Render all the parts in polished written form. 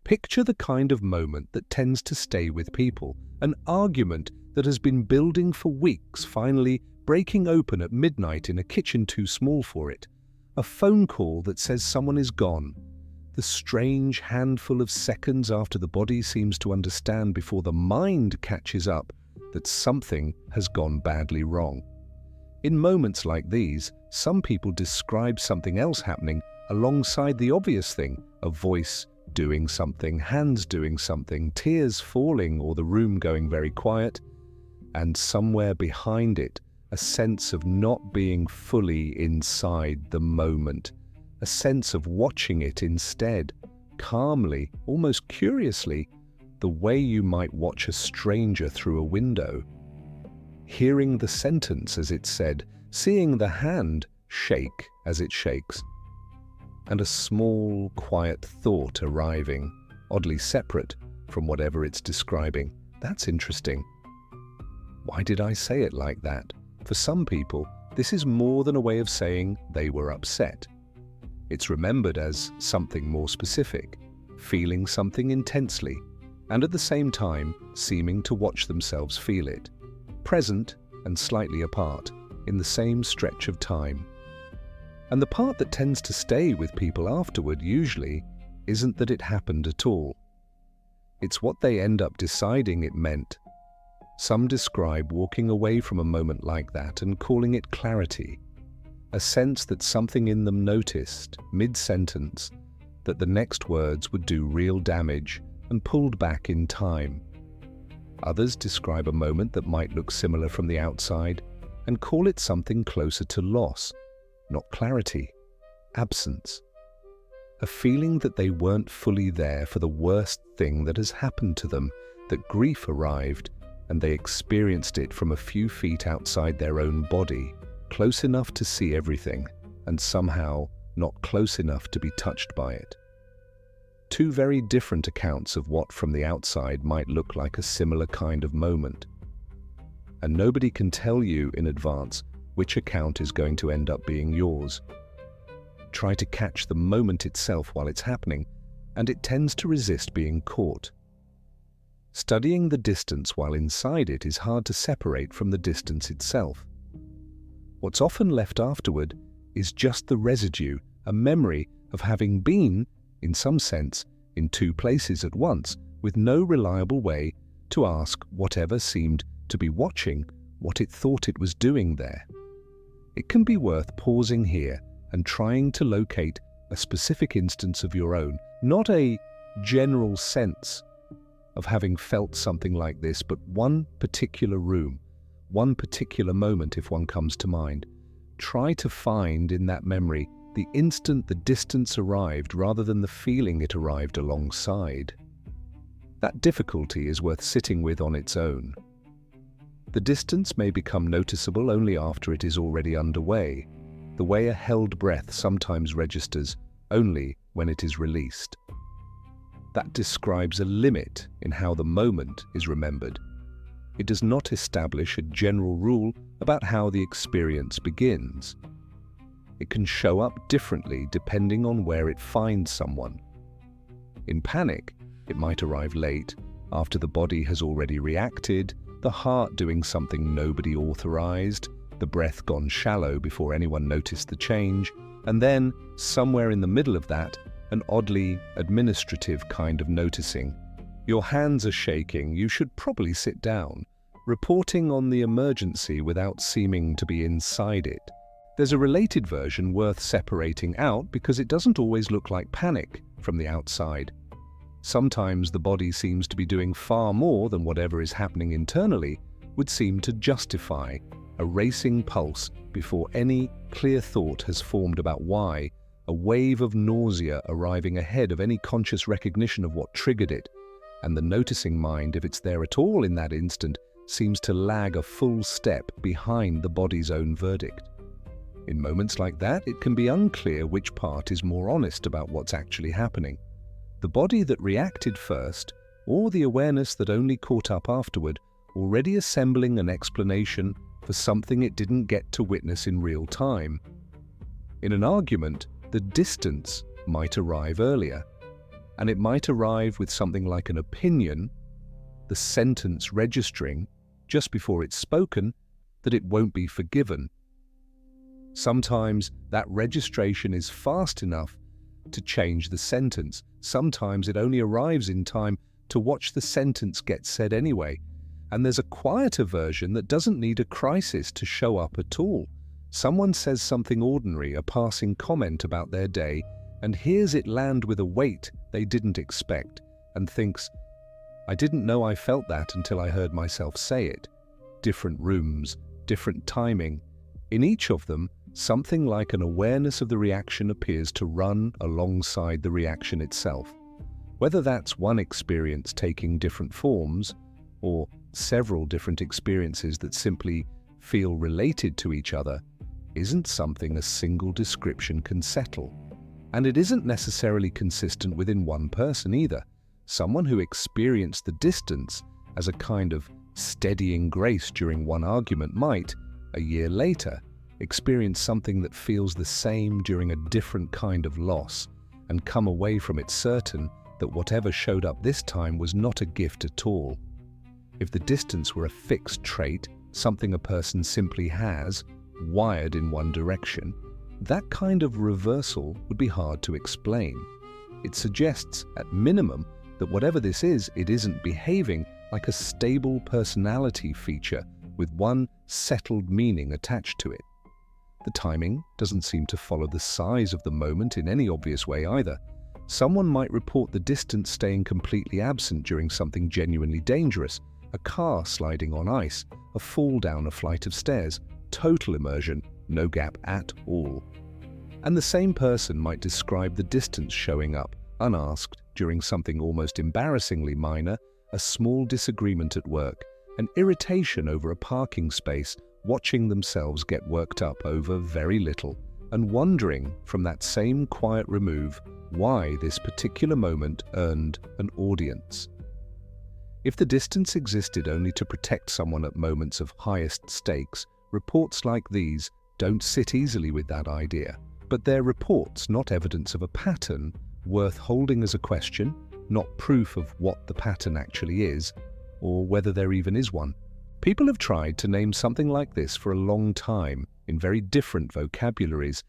Picture the kind of moment that tends to stay with people, an argument that has been building for weeks finally breaking open at midnight in a kitchen too small for it, a phone call that says someone is gone, the strange handful of seconds after the body seems to understand before the mind catches up that something has gone badly wrong. In moments like these, some people describe something else happening alongside the obvious thing, a voice doing something, hands doing something, tears falling, or the room going very quiet, and somewhere behind it, a sense of not being fully inside the moment, a sense of watching it instead, calmly, almost curiously, the way you might watch a stranger through a window. Hearing the sentence as it's said, seeing the hand shake as it shakes, and a small, quiet thought arriving, oddly separate from whatever it's describing. That's interesting. Why did I say it like that? For some people, this is more than a way of saying they were upset. It's remembered as something more specific, feeling something intensely, and at the same time seeming to watch themselves feel it, present and slightly apart, in the same stretch of time. And the part that tends to stay with people afterward usually isn't that it happened at all. It's what they end up deciding it meant. Some describe walking away from a moment like that and calling it clarity, a sense that something in them noticed, mid-sentence, that the next words would do real damage and pulled back in time. Others describe a moment that might look similar from the outside and call it something closer to loss, not clarity, absence. A feeling that they weren't fully there for the worst thing that has happened to them, that grief arrived and they experienced it from a few feet outside their own body, close enough to see everything, and somehow not close enough to be touched by it. Two very different accounts of what from the outside might look like a similar kind of moment. And nobody can tell you in advance which account is going to end up being yours. Try to catch the moment itself while it's happening, and it tends to resist being caught. Studying the distance while inside it is hard to separate from the distance itself. What's often left afterward is just the residue, a memory of having been, in some sense, in two places at once, with no reliable way to ask whatever seemed to be watching what it thought it was doing there. It can be worth pausing here and trying to locate a specific instance of your own, not a general sense of having felt something like this, but one particular room, one particular moment if one comes to mind. Try to find in that memory the instant the distance arrived rather than the feeling it arrived alongside. That difficulty is worth sitting with on its own. The distance may become noticeable only after it is already underway, the way a held breath sometimes registers only when it is released. That describes a limit in how the moment is remembered. It does not establish a general rule about how the experience begins. It can show up differently depending on where it finds someone. In panic, it might arrive late, after the body has already reacted, the heart doing something nobody authorized, the breath gone shallow before anyone noticed the change, and then, somewhere in the middle of that, an oddly administrative kind of noticing. Your hands are shaking, you should probably sit down, reporting on the emergency without seeming to be inside it. There's a related version worth separating out because it doesn't always look like panic from the outside. Sometimes the body seems to be doing far more than whatever is happening internally would seem to justify, a racing pulse before any clear thought has formed about why, a wave of nausea arriving ahead of any conscious recognition of what triggered it, and the noticing mind, if it's there at all in that instant, seems to lag a full step behind the body's own verdict. In moments like that, it can be unclear which part is more honest about what's actually happening. The body that reacted first, or the awareness that only caught up afterward, already assembling an explanation for something it didn't get to witness in real time. In an argument, the distance might arrive earlier, and it might arrive with something like an opinion, the sentence registering, just before it's spoken, that it won't be forgiven. Sometimes that registration is fast enough to change the sentence. Sometimes it only arrives in time to watch the sentence get said anyway. And there's a quieter version that doesn't need a crisis to show up at all. Someone says something ordinary, a passing comment about their day, and hears it land with a weight they didn't expect, and thinks, "I didn't know I felt that until I heard myself say it." Different rooms, different timing. In each of them, something like an awareness of the reaction appears to run alongside the reaction itself. Whether that's one experience taking different forms, or several different experiences that simply feel related to each other, isn't something a single description can settle. And it isn't necessarily consistent within one person either. Someone who experienced the distance as a kind of steadying grace during one argument might, a year later, experience something that feels the same during a different kind of loss, and come away from it certain that whatever showed up this time was not a gift at all. If the distance were a fixed trait, something a person simply has, wired in one direction, that kind of reversal would be hard to explain. It suggests, at minimum, that whatever this is, it isn't behaving like a stable personality feature with one settled meaning attached to it. The timing doesn't seem to follow the size of the moment in any obvious way either. Someone might report the distance staying completely absent during something genuinely dangerous, a car sliding on ice, a fall down a flight of stairs, total immersion, no gap at all. And the same person might describe the distance showing up, unasked, during something almost embarrassingly minor, a small disagreement at work, an irritation over a parking space, watching themselves get worked up over very little, and wondering from that same quiet remove why this particular moment earned an audience. If the distance existed only to protect someone at moments of highest stakes, reports like these don't sit easily with that idea. But they're reports, not evidence of a pattern, worth holding as a question, not proof of what the pattern actually is, or whether there even is one. People have tried to name something like this for a long time in very different vocabularies,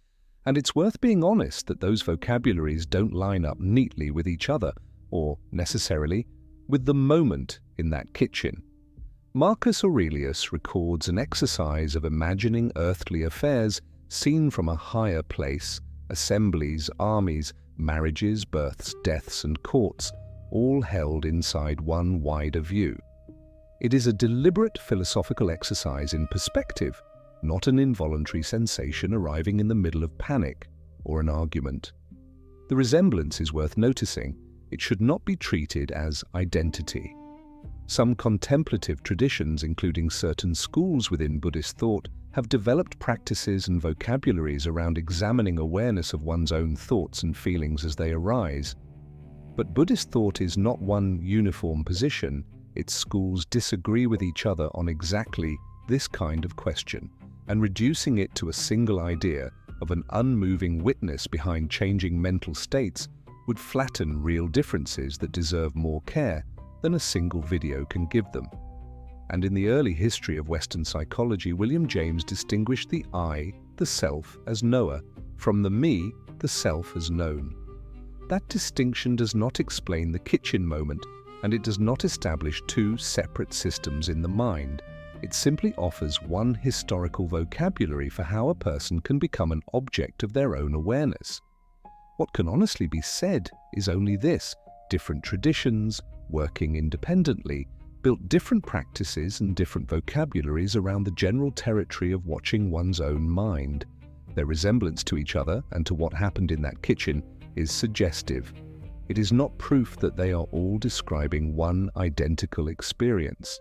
and it's worth being honest that those vocabularies don't line up neatly with each other, or necessarily with the moment in that kitchen. Marcus Aurelius records an exercise of imagining earthly affairs seen from a higher place, assemblies, armies, marriages, births, deaths, and courts, all held inside one wider view. It is a deliberate philosophical exercise in perspective, not an involuntary sensation arriving in the middle of panic or an argument. The resemblance is worth noticing. It should not be treated as identity. Some contemplative traditions, including certain schools within Buddhist thought, have developed practices and vocabularies around examining awareness of one's own thoughts and feelings as they arise. But Buddhist thought is not one uniform position. Its schools disagree with each other on exactly this kind of question, and reducing it to a single idea of an unmoving witness behind changing mental states would flatten real differences that deserve more care than a single video can give them. And in the early history of Western psychology, William James distinguished the I, the self, as knower, from the me, the self, as known. That distinction does not explain the kitchen moment, and it does not establish two separate systems in the mind. It simply offers one historical vocabulary for how a person can become an object of their own awareness. What can honestly be said is only this: different traditions, working independently, built different practices and different vocabularies around the general territory of watching one's own mind. Their resemblance to each other and to what happened in that kitchen is suggestive. It is not proof that they are all describing one identical experience.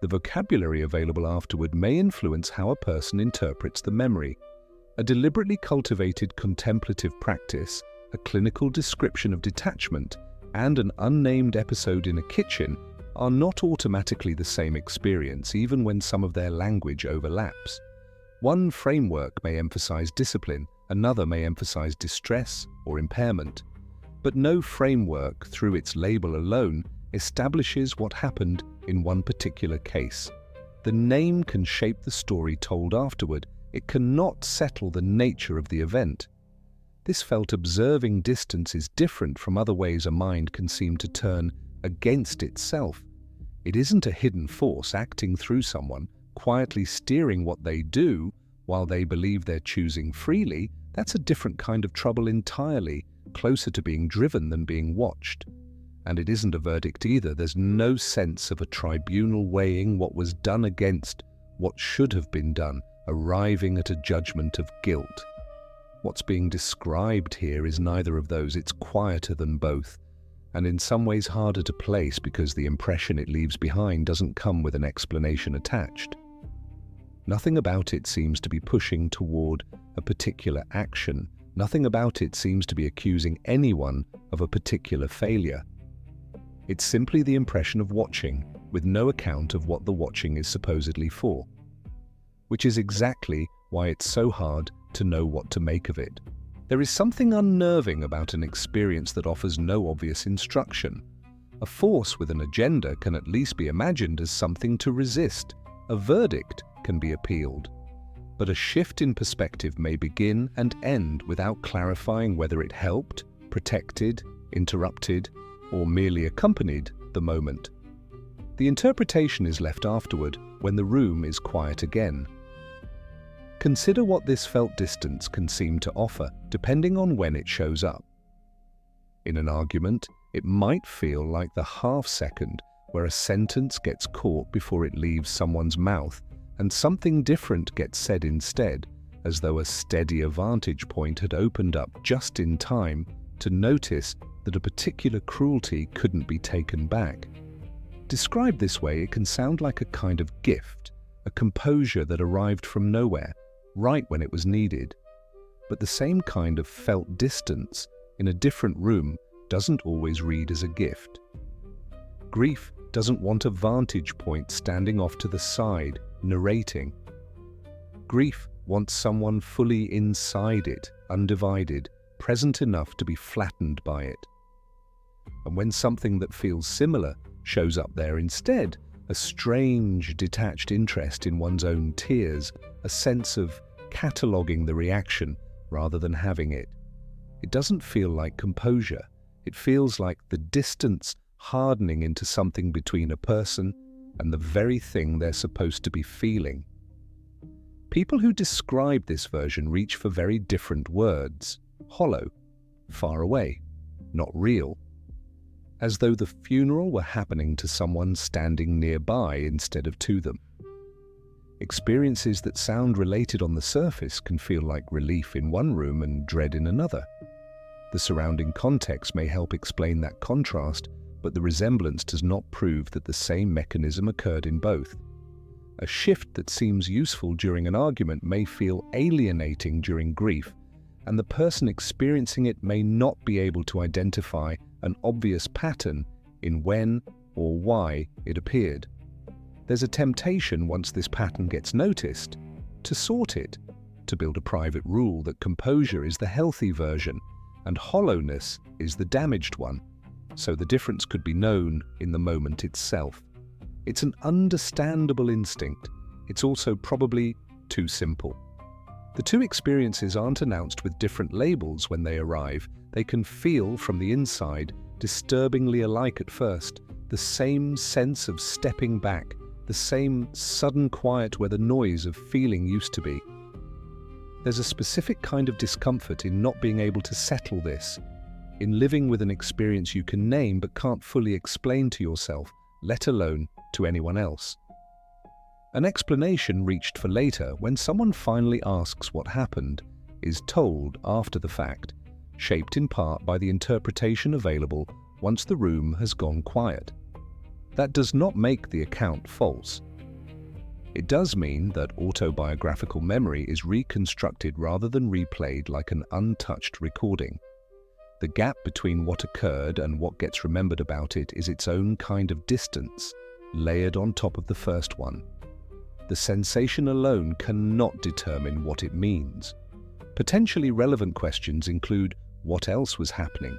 The vocabulary available afterward may influence how a person interprets the memory. A deliberately cultivated contemplative practice, a clinical description of detachment, and an unnamed episode in a kitchen are not automatically the same experience, even when some of their language overlaps. One framework may emphasize discipline, another may emphasize distress or impairment. But no framework, through its label alone, establishes what happened in one particular case. The name can shape the story told afterward. It cannot settle the nature of the event. This felt observing distance is different from other ways a mind can seem to turn against itself. It isn't a hidden force acting through someone, quietly steering what they do while they believe they're choosing freely. That's a different kind of trouble entirely, closer to being driven than being watched. And it isn't a verdict either. There's no sense of a tribunal weighing what was done against what should have been done, arriving at a judgment of guilt. What's being described here is neither of those. It's quieter than both, and in some ways harder to place because the impression it leaves behind doesn't come with an explanation attached. Nothing about it seems to be pushing toward a particular action. Nothing about it seems to be accusing anyone of a particular failure. It's simply the impression of watching, with no account of what the watching is supposedly for. Which is exactly why it's so hard to know what to make of it. There is something unnerving about an experience that offers no obvious instruction. A force with an agenda can at least be imagined as something to resist. A verdict can be appealed. But a shift in perspective may begin and end without clarifying whether it helped, protected, interrupted, or merely accompanied the moment. The interpretation is left afterward when the room is quiet again. Consider what this felt distance can seem to offer, depending on when it shows up. In an argument, it might feel like the half-second where a sentence gets caught before it leaves someone's mouth, and something different gets said instead, as though a steadier vantage point had opened up just in time to notice that a particular cruelty couldn't be taken back. Described this way, it can sound like a kind of gift, a composure that arrived from nowhere, right when it was needed. But the same kind of felt distance in a different room doesn't always read as a gift. Grief doesn't want a vantage point standing off to the side, narrating. Grief wants someone fully inside it, undivided, present enough to be flattened by it. And when something that feels similar shows up there instead, a strange, detached interest in one's own tears, a sense of cataloguing the reaction rather than having it. It doesn't feel like composure. It feels like the distance hardening into something between a person and the very thing they're supposed to be feeling. People who describe this version reach for very different words. Hollow, far away, not real. As though the funeral were happening to someone standing nearby instead of to them. Experiences that sound related on the surface can feel like relief in one room and dread in another. The surrounding context may help explain that contrast, but the resemblance does not prove that the same mechanism occurred in both. A shift that seems useful during an argument may feel alienating during grief, and the person experiencing it may not be able to identify an obvious pattern in when or why it appeared. There's a temptation, once this pattern gets noticed, to sort it, to build a private rule that composure is the healthy version and hollowness is the damaged one, so the difference could be known in the moment itself. It's an understandable instinct. It's also probably too simple. The two experiences aren't announced with different labels when they arrive. They can feel from the inside disturbingly alike at first, the same sense of stepping back, the same sudden quiet where the noise of feeling used to be. There's a specific kind of discomfort in not being able to settle this, in living with an experience you can name but can't fully explain to yourself, let alone to anyone else. An explanation reached for later, when someone finally asks what happened, is told after the fact, shaped in part by the interpretation available once the room has gone quiet. That does not make the account false. It does mean that autobiographical memory is reconstructed rather than replayed like an untouched recording. The gap between what occurred and what gets remembered about it is its own kind of distance, layered on top of the first one. The sensation alone cannot determine what it means. Potentially relevant questions include what else was happening,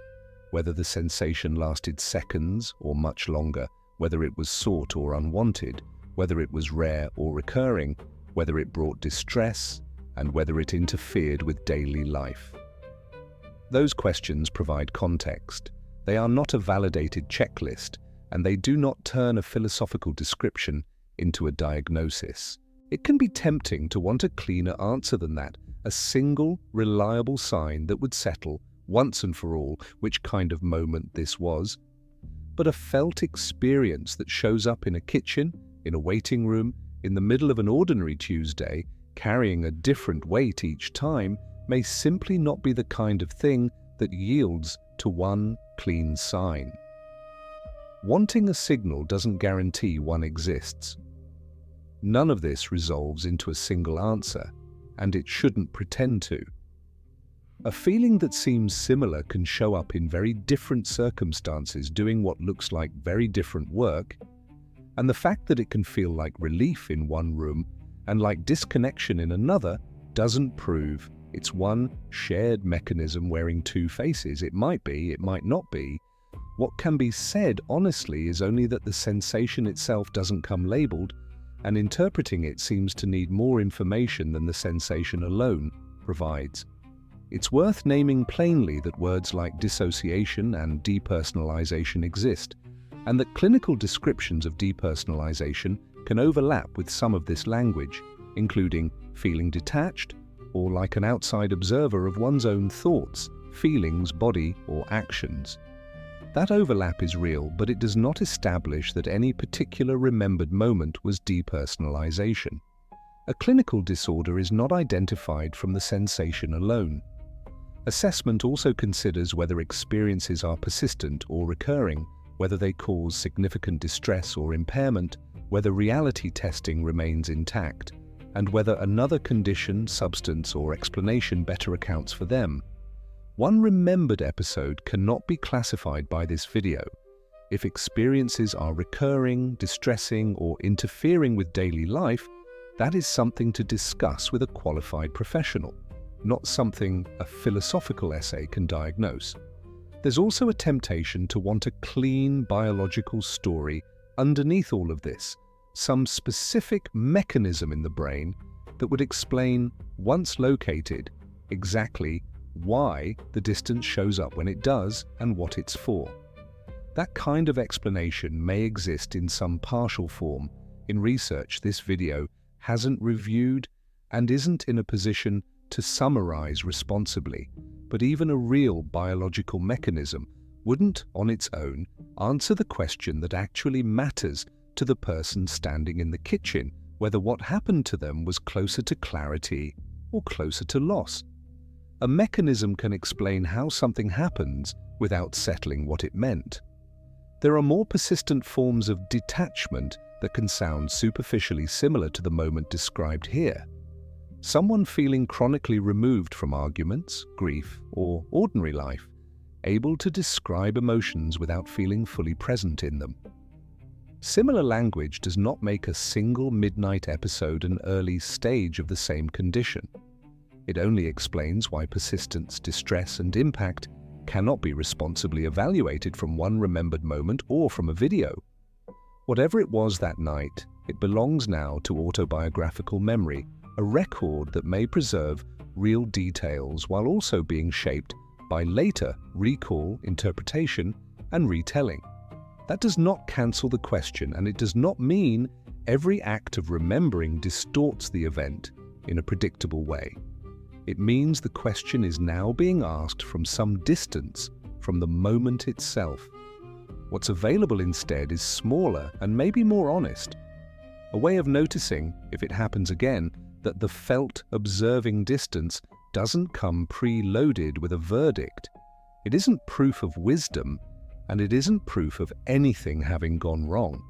whether the sensation lasted seconds or much longer, whether it was sought or unwanted, whether it was rare or recurring, whether it brought distress, and whether it interfered with daily life. Those questions provide context. They are not a validated checklist, and they do not turn a philosophical description into a diagnosis. It can be tempting to want a cleaner answer than that, a single, reliable sign that would settle, once and for all, which kind of moment this was. But a felt experience that shows up in a kitchen, in a waiting room, in the middle of an ordinary Tuesday, carrying a different weight each time, may simply not be the kind of thing that yields to one clean sign. Wanting a signal doesn't guarantee one exists. None of this resolves into a single answer, and it shouldn't pretend to. A feeling that seems similar can show up in very different circumstances doing what looks like very different work, and the fact that it can feel like relief in one room and like disconnection in another doesn't prove it's one shared mechanism wearing two faces. It might be, it might not be. What can be said honestly is only that the sensation itself doesn't come labeled, and interpreting it seems to need more information than the sensation alone provides. It's worth naming plainly that words like dissociation and depersonalization exist, and that clinical descriptions of depersonalization can overlap with some of this language, including feeling detached, or like an outside observer of one's own thoughts, feelings, body, or actions. That overlap is real, but it does not establish that any particular remembered moment was depersonalization. A clinical disorder is not identified from the sensation alone. Assessment also considers whether experiences are persistent or recurring, whether they cause significant distress or impairment, whether reality testing remains intact, and whether another condition, substance, or explanation better accounts for them. One remembered episode cannot be classified by this video. If experiences are recurring, distressing, or interfering with daily life, that is something to discuss with a qualified professional, not something a philosophical essay can diagnose. There's also a temptation to want a clean biological story underneath all of this, some specific mechanism in the brain that would explain, once located, exactly why the distance shows up when it does and what it's for. That kind of explanation may exist in some partial form in research this video hasn't reviewed and isn't in a position to summarize responsibly, but even a real biological mechanism wouldn't, on its own, answer the question that actually matters to the person standing in the kitchen, whether what happened to them was closer to clarity or closer to loss. A mechanism can explain how something happens without settling what it meant. There are more persistent forms of detachment that can sound superficially similar to the moment described here. Someone feeling chronically removed from arguments, grief, or ordinary life, able to describe emotions without feeling fully present in them. Similar language does not make a single midnight episode an early stage of the same condition. It only explains why persistence, distress, and impact cannot be responsibly evaluated from one remembered moment or from a video. Whatever it was that night, it belongs now to autobiographical memory, a record that may preserve real details while also being shaped by later recall, interpretation, and retelling. That does not cancel the question, and it does not mean every act of remembering distorts the event in a predictable way. It means the question is now being asked from some distance from the moment itself. What's available instead is smaller and maybe more honest. A way of noticing, if it happens again, that the felt observing distance doesn't come preloaded with a verdict. It isn't proof of wisdom, and it isn't proof of anything having gone wrong.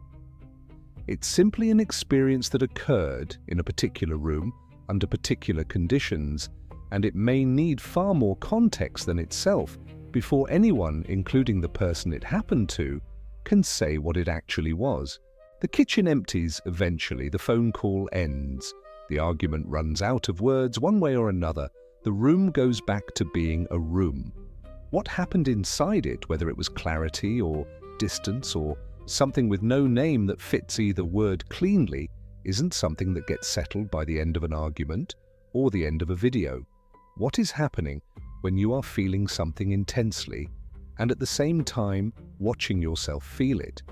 It's simply an experience that occurred in a particular room, under particular conditions, and it may need far more context than itself before anyone, including the person it happened to, can say what it actually was. The kitchen empties eventually, the phone call ends, the argument runs out of words one way or another, the room goes back to being a room. What happened inside it, whether it was clarity or distance or something with no name that fits either word cleanly, isn't something that gets settled by the end of an argument or the end of a video. What is happening when you are feeling something intensely and at the same time watching yourself feel it?